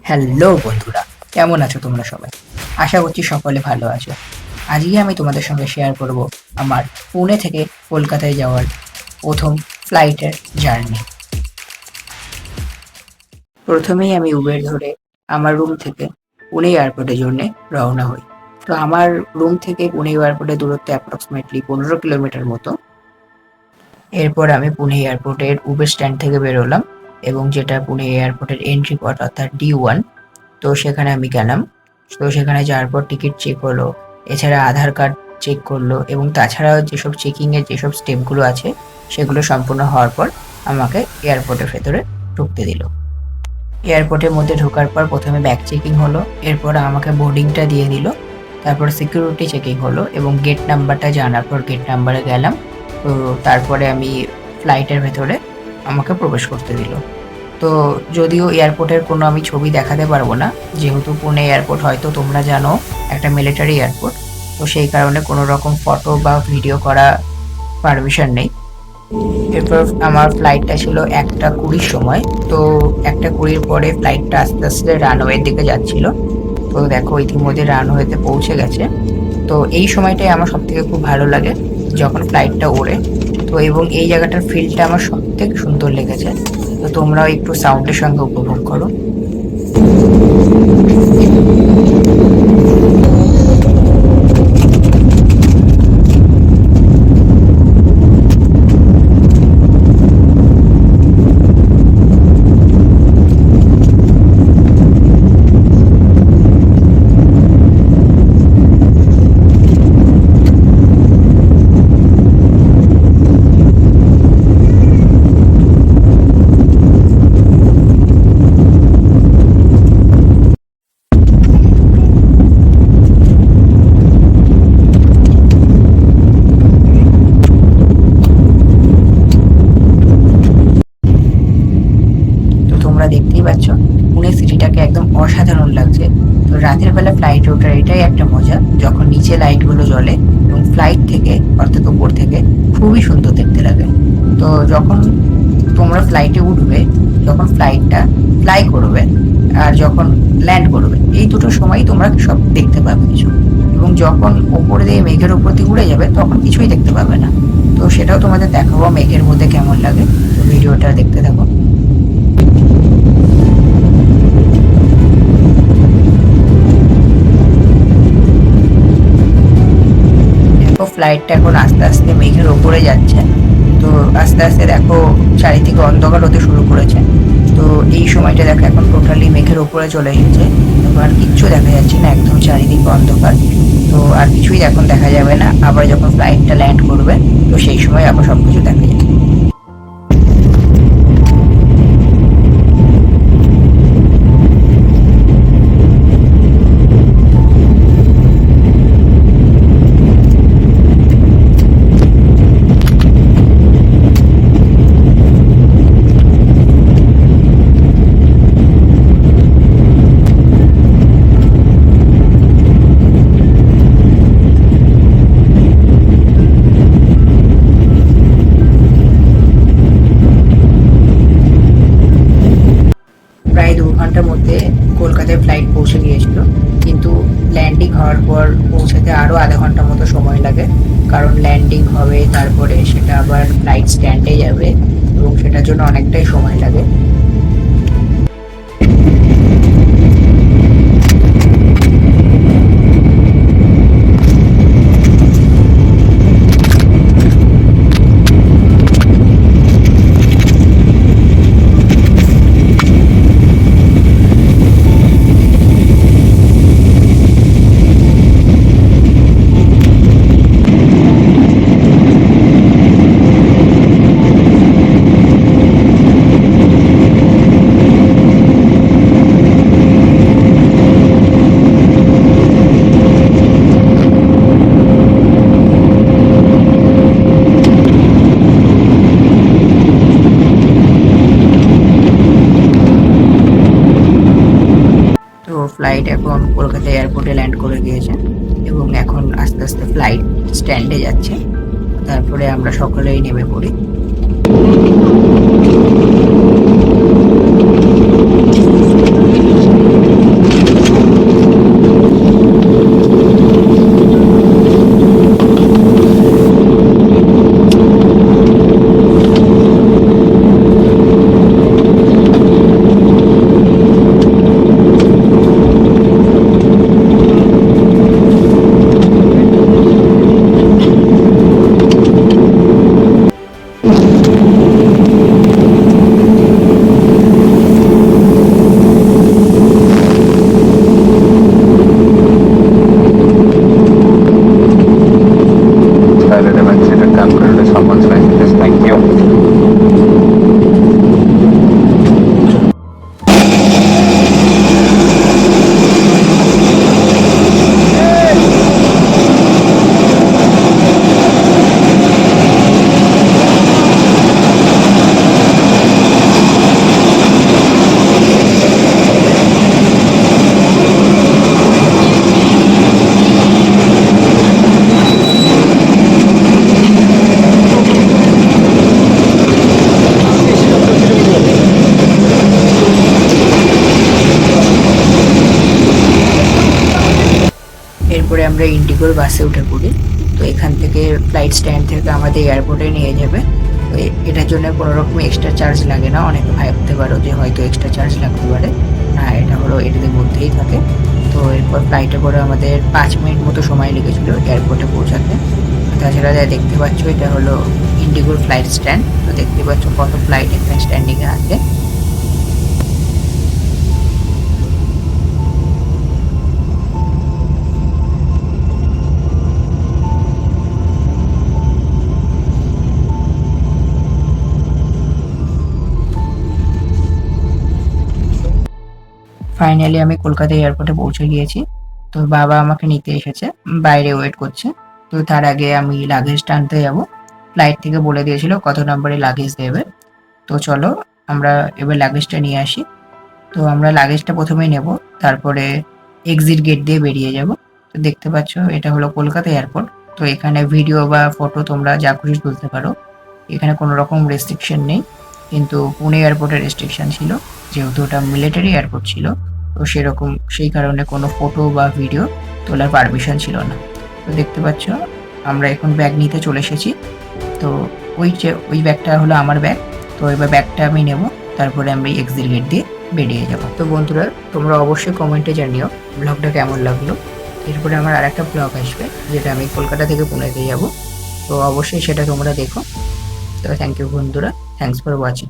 Hello বন্ধুরা, কেমন আছো তোমরা সবাই? আশা করছি সকলে ভালো আছো। আজকে আমি তোমাদের সঙ্গে শেয়ার করব আমার পুনে থেকে কলকাতায় যাওয়ার প্রথম ফ্লাইটের জার্নি। প্রথমেই আমি উবের ধরে আমার রুম থেকে পুনে এয়ারপোর্টের জন্য রওনা হই। তো আমার রুম থেকে পুনে এয়ারপোর্টের দূরত্ব অ্যাপ্রক্সিমেটলি 15 কিলোমিটার মতো। এরপর আমি পুনে এয়ারপোর্টের উবের স্ট্যান্ড থেকে বেরোলাম এবং যেটা পুনে এয়ারপোর্টের এন্ট্রি পথ অর্থাৎ D1। তো সেখানে আমি গেলাম। তো সেখানে যাওয়ার পর টিকিট চেক হলো, এছাড়া আধার কার্ড চেক করলো এবং তাছাড়াও যেসব চেকিংয়ের যেসব স্টেপগুলো আছে সেগুলো সম্পূর্ণ হওয়ার পর আমাকে এয়ারপোর্টের ভেতরে ঢুকতে দিল। এয়ারপোর্টের মধ্যে ঢোকার পর প্রথমে ব্যাগ চেকিং হলো, এরপর আমাকে বোর্ডিংটা দিয়ে দিল, তারপর সিকিউরিটি চেকিং হলো এবং গেট নাম্বারটা জানার পর গেট নাম্বারে গেলাম। তো তারপরে আমি ফ্লাইটের ভেতরে আমাকে প্রবেশ করতে দিল। তো যদিও এয়ারপোর্টের কোনো আমি ছবি দেখাতে পারবো না, যেহেতু পুনে এয়ারপোর্ট হয়তো তোমরা জানো একটা মিলিটারি এয়ারপোর্ট, তো সেই কারণে কোনো রকম ফটো বা ভিডিও করা পারমিশন নেই। এরপর আমার ফ্লাইটটা ছিল 1:20 সময়। তো 1:20 পরে ফ্লাইটটা আস্তে আস্তে রানওয়ের দিকে যাচ্ছিল। তো দেখো ইতিমধ্যে রানওয়েতে পৌঁছে গেছে। তো এই সময়টাই আমার সবথেকে খুব ভালো লাগে যখন ফ্লাইটটা ওড়ে। তো এবং এই জায়গাটার ফিলটা আমার সবথেকে সুন্দর লেগেছে। তো তোমরাও একটু সাউন্ডের সঙ্গে উপভোগ করো। তো তোমরা দেখতেই পাচ্ছ পুনে সিটিটাকে একদম অসাধারণ লাগছে। তো রাতের বেলা ফ্লাইটে ওঠার এটাই একটা মজা, যখন নিচে লাইটগুলো জ্বলে এবং ফ্লাইট থেকে অর্থাৎ উপর থেকে খুবই সুন্দর দেখতে লাগে। তো যখন তোমরা ফ্লাইটে উঠবে, যখন ফ্লাইটটা ফ্লাই করবে আর যখন ল্যান্ড করবে, এই দুটো সময়ই তোমরা সব দেখতে পাবে কিছু, এবং যখন ওপর দিয়ে মেঘের উপর দিয়ে উড়ে যাবে তখন কিছুই দেখতে পাবে না। তো সেটাও তোমাদের দেখাবো মেঘের মধ্যে কেমন লাগে। তো ভিডিওটা দেখতে থাকো। দেখো ফ্লাইটটা এখন আস্তে আস্তে মেঘের ওপরে যাচ্ছে। তো আস্তে আস্তে দেখো চারিদিকে অন্ধকার হতে শুরু করেছে। তো এই সময়টা দেখো এখন টোটালি মেঘের ওপরে চলে এসেছে, এবং আর কিচ্ছু দেখা যাচ্ছে না, একদম চারিদিকে অন্ধকার। তো আর কিছুই এখন দেখা যাবে না। আবার যখন ফ্লাইটটা ল্যান্ড করবে তো সেই সময় আবার সবকিছু দেখা যাবে। প্রায় 2 ঘন্টার মধ্যে কলকাতায় ফ্লাইট পৌঁছে গিয়েছিল, কিন্তু ল্যান্ডিং হওয়ার পর পৌঁছাতে আরও আধা ঘন্টা মতো সময় লাগে। কারণ ল্যান্ডিং হবে, তারপরে সেটা আবার ফ্লাইট স্ট্যান্ডে যাবে এবং সেটার জন্য অনেকটাই সময় লাগে। তো ফ্লাইট এখন কলকাতা এয়ারপোর্টে ল্যান্ড করে গিয়েছে এবং এখন আস্তে আস্তে ফ্লাইট স্ট্যান্ডে যাচ্ছে। তারপরে আমরা সকলেই নেমে পড়ি। আমরা ইন্ডিগোর বাসে উঠে পড়ি। তো এখান থেকে ফ্লাইট স্ট্যান্ড থেকে আমাদের এয়ারপোর্টে নিয়ে যাবে। তো এটার জন্য কোনো রকম এক্সট্রা চার্জ লাগে না। অনেকে ভাবতে পারো যে হয়তো এক্সট্রা চার্জ লাগতে পারে, না, এটা হলো এটাদের মধ্যেই থাকে। তো এরপর ফ্লাইটে করে আমাদের 5 মিনিট মতো সময় লেগেছিল এয়ারপোর্টে পৌঁছাতে। তাছাড়া যা দেখতে পাচ্ছ এটা হলো ইন্ডিগোর ফ্লাইট স্ট্যান্ড। তো দেখতে পাচ্ছ কত ফ্লাইট এখানে স্ট্যান্ডিংয়ে আছে। ফাইনালি আমি কলকাতা এয়ারপোর্টে পৌঁছে গিয়েছি। তো বাবা আমাকে নিতে এসেছে, বাইরে ওয়েট করছে। তো তার আগে আমি লাগেজটা আনতে যাবো। ফ্লাইট থেকে বলে দিয়েছিল কত নম্বরে লাগেজ দেবে। তো চলো আমরা এবার লাগেজটা নিয়ে আসি। তো আমরা লাগেজটা প্রথমেই নেব, তারপরে এক্সিট গেট দিয়ে বেরিয়ে যাব। তো দেখতে পাচ্ছ এটা হলো কলকাতা এয়ারপোর্ট। তো এখানে ভিডিও বা ফটো তোমরা যা খুশি তুলতে পারো, এখানে কোনো রকম রেস্ট্রিকশন নেই। কিন্তু পুনে এয়ারপোর্টে রেস্ট্রিকশন ছিল, যেহেতু ওটা মিলিটারি এয়ারপোর্ট ছিল। তো সেরকম সেই কারণে কোনো ফটো বা ভিডিও তোলার পারমিশন ছিল না। তো দেখতে পাচ্ছ আমরা এখন ব্যাগ নিতে চলে এসেছি। তো ওই ব্যাগটা হলো আমার ব্যাগ। তো এবার ব্যাগটা আমি নেব, তারপরে আমি এক্সিট গেট দিয়ে বেরিয়ে যাব। তো বন্ধুরা, তোমরা অবশ্যই কমেন্টে জানিও ব্লগটা কেমন লাগলো। এরপরে আমার আরেকটা ব্লগ আসবে, যেটা আমি কলকাতা থেকে পুনেতে যাব। তো অবশ্যই সেটা তোমরা দেখো। তো থ্যাংক ইউ বন্ধুরা, থ্যাংকস ফর ওয়াচিং।